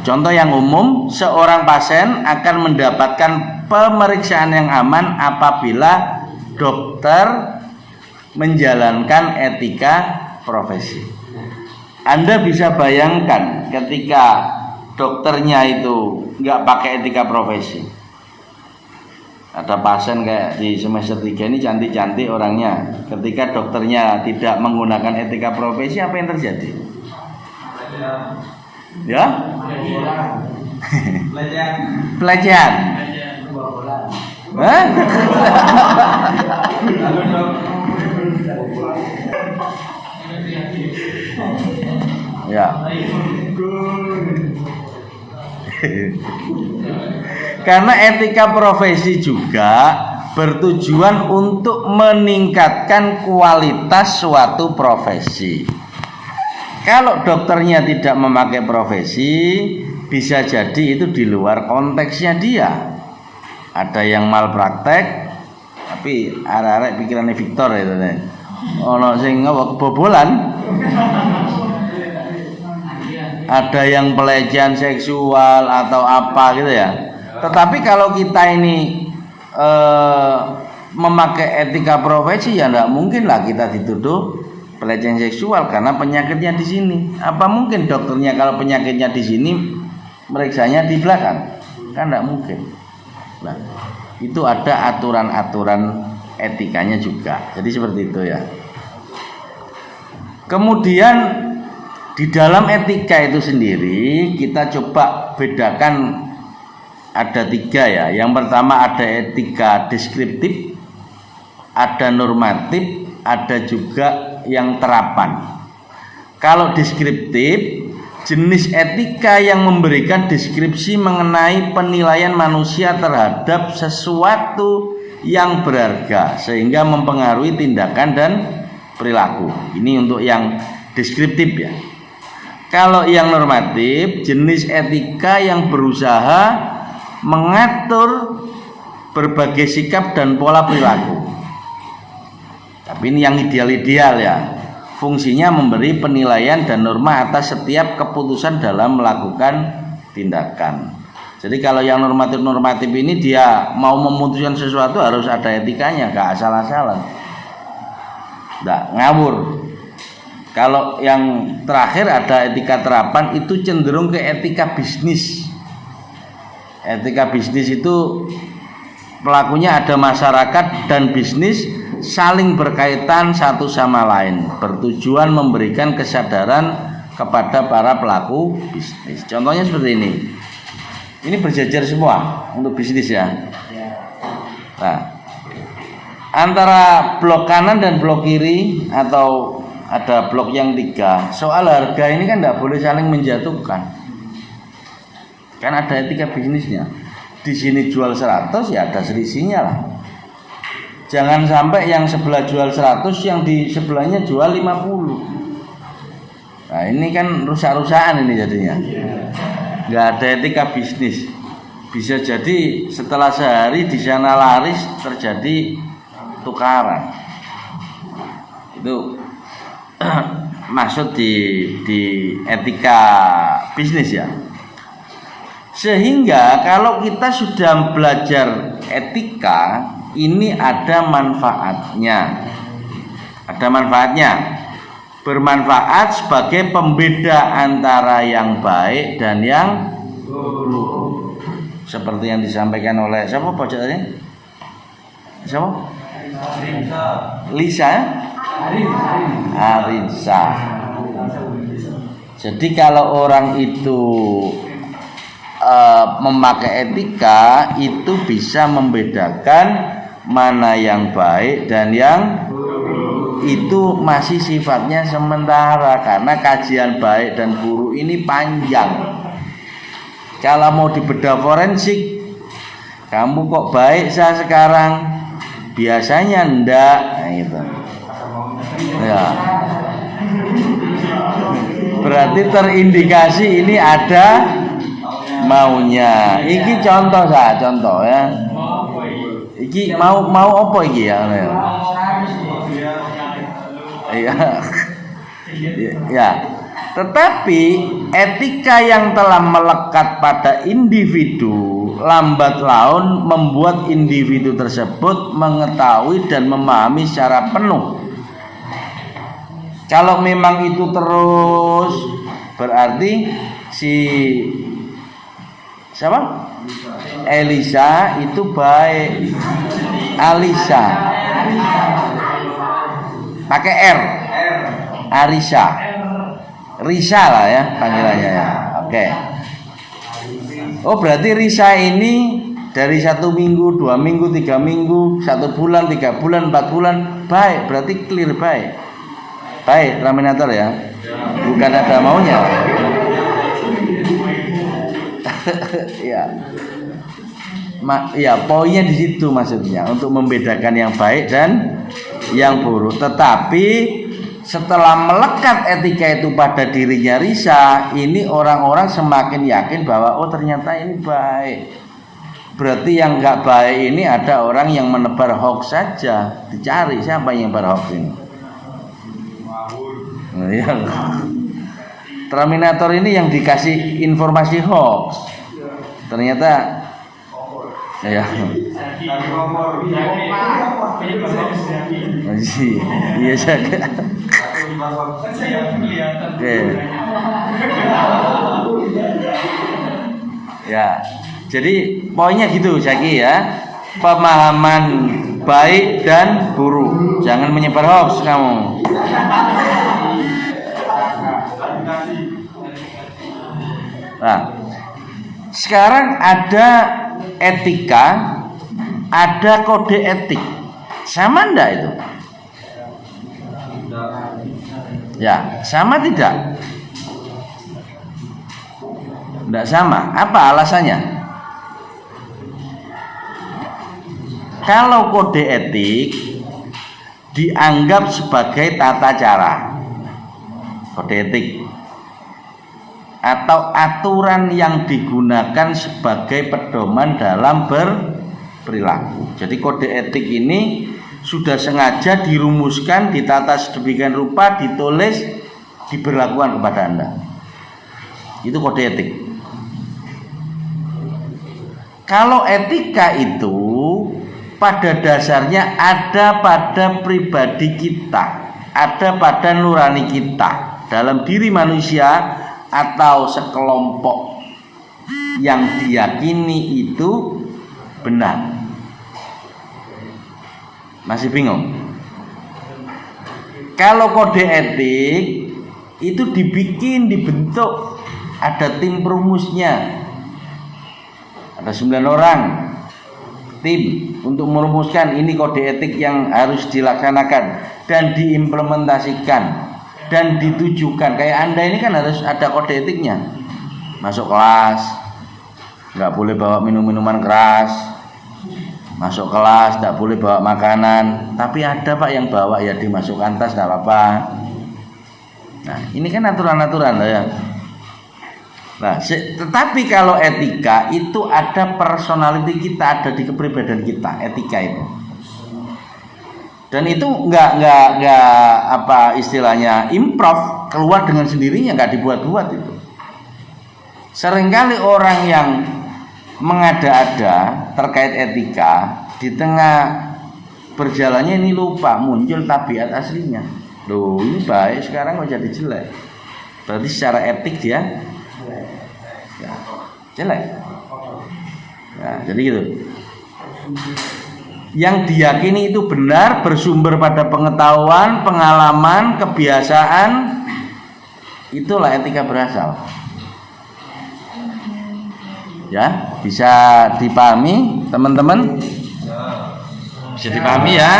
Contoh yang umum, seorang pasien akan mendapatkan pemeriksaan yang aman apabila dokter menjalankan etika profesi. Anda bisa bayangkan ketika dokternya itu nggak pakai etika profesi. Ada pasien kayak di semester 3 ini cantik-cantik orangnya. Ketika dokternya tidak menggunakan etika profesi, apa yang terjadi? Ya? Pelecehan. Hah? Ya. Karena etika profesi juga bertujuan untuk meningkatkan kualitas suatu profesi. Kalau dokternya tidak memakai profesi, bisa jadi itu di luar konteksnya dia. Ada yang malpraktek, tapi arek-arek pikirannya Victor itu nih. Ono sing kebobolan. Ada yang pelecehan seksual atau apa gitu ya. Tetapi kalau kita ini memakai etika profesi, ya enggak mungkin lah kita dituduh pelecehan seksual karena penyakitnya di sini. Apa mungkin dokternya kalau penyakitnya di sini meriksanya di belakang? Kan enggak mungkin. Nah, itu ada aturan-aturan etikanya juga. Jadi seperti itu ya. Kemudian di dalam etika itu sendiri kita coba bedakan ada 3 ya. Yang pertama ada etika deskriptif, ada normatif, ada juga yang terapan. Kalau deskriptif, jenis etika yang memberikan deskripsi mengenai penilaian manusia terhadap sesuatu yang berharga sehingga mempengaruhi tindakan dan perilaku. Ini untuk yang deskriptif ya. Kalau yang normatif, jenis etika yang berusaha mengatur berbagai sikap dan pola perilaku. Tapi ini yang ideal-ideal ya. Fungsinya memberi penilaian dan norma atas setiap keputusan dalam melakukan tindakan. Jadi kalau yang normatif-normatif ini dia mau memutuskan sesuatu harus ada etikanya, gak asal-asalan. Nggak ngawur. Kalau yang terakhir ada etika terapan, itu cenderung ke etika bisnis. Etika bisnis itu pelakunya ada masyarakat dan bisnis saling berkaitan satu sama lain, bertujuan memberikan kesadaran kepada para pelaku bisnis. Contohnya seperti ini. Ini berjajar semua untuk bisnis ya. Nah, antara blok kanan dan blok kiri atau ada blok yang 3, soal harga ini kan tidak boleh saling menjatuhkan. Kan ada etika bisnisnya. Di sini jual 100 ya ada selisihnya lah. Jangan sampai yang sebelah jual 100 yang di sebelahnya jual 50. Nah, ini kan rusak-rusakan ini jadinya. Nggak ada etika bisnis. Bisa jadi setelah sehari di sana laris terjadi tukaran. Itu maksud di etika bisnis ya. Sehingga kalau kita sudah belajar etika, ini ada manfaatnya. Ada manfaatnya. Bermanfaat sebagai pembeda antara yang baik dan yang buruk. Seperti yang disampaikan oleh siapa pojok tadi? Siapa? Lisa. Arisa. Jadi kalau orang itu memakai etika, itu bisa membedakan mana yang baik dan yang itu masih sifatnya sementara, karena kajian baik dan buruk ini panjang. Kalau mau dibedah forensik, kamu kok baik saya sekarang, biasanya enggak, nah, gitu. Ya. Berarti terindikasi ini ada maunya. Iki contoh ya. Iki mau apa iki ya? Iya. Ya. Tetapi etika yang telah melekat pada individu lambat laun membuat individu tersebut mengetahui dan memahami secara penuh. Kalau memang itu terus, berarti si siapa? Elisa itu baik. Alisa pakai R. Arisa, Risa lah ya panggilannya ya. Oke. Oh berarti Risa ini dari 1 minggu, 2 minggu, 3 minggu, 1 bulan, 3 bulan, 4 bulan baik, berarti clear baik. Baik, laminator ya. Bukan ada maunya. Ya. Ya, poinnya di situ maksudnya untuk membedakan yang baik dan yang buruk. Tetapi setelah melekat etika itu pada dirinya Risa, ini orang-orang semakin yakin bahwa oh ternyata ini baik. Berarti yang nggak baik ini ada orang yang menebar hoax saja. Dicari siapa yang menebar hoax ini. Terminator ini yang dikasih informasi hoax. Ternyata ya. Iya saja. Oke. Ya. Jadi poinnya gitu Zaki ya. Pemahaman baik dan buruk. Jangan menyebar hoax kamu. Nah, sekarang ada etika, ada kode etik. Sama enggak itu? Ya, sama tidak? Enggak sama. Apa alasannya? Kalau kode etik dianggap sebagai tata cara, kode etik atau aturan yang digunakan sebagai pedoman dalam berperilaku. Jadi kode etik ini sudah sengaja dirumuskan, ditata sedemikian rupa, ditulis, diberlakukan kepada Anda. Itu kode etik. Kalau etika itu pada dasarnya ada pada pribadi kita, ada pada nurani kita, dalam diri manusia atau sekelompok yang diyakini itu benar. Masih bingung? Kalau kode etik itu dibentuk, ada tim perumusnya, ada 9 orang tim untuk merumuskan ini kode etik yang harus dilaksanakan dan diimplementasikan dan ditujukan. Kayak Anda ini kan harus ada kode etiknya. Masuk kelas nggak boleh bawa minuman keras, masuk kelas nggak boleh bawa makanan, tapi ada Pak yang bawa ya dimasukkan tas nggak apa-apa. Nah ini kan aturan-aturan ya. Nah tetapi kalau etika itu ada personality kita, ada di kepribadian kita, etika itu. Dan itu nggak apa istilahnya improv, keluar dengan sendirinya, nggak dibuat-buat itu. Seringkali orang yang mengada-ada terkait etika di tengah berjalannya ini lupa, muncul tabiat aslinya. Loh ini baik sekarang kok jadi jelek. Berarti secara etik dia ya, jelek. Ya, jadi gitu. Yang diyakini itu benar, bersumber pada pengetahuan, pengalaman, kebiasaan, itulah etika berasal. Ya, bisa dipahami teman-teman? Bisa dipahami ya?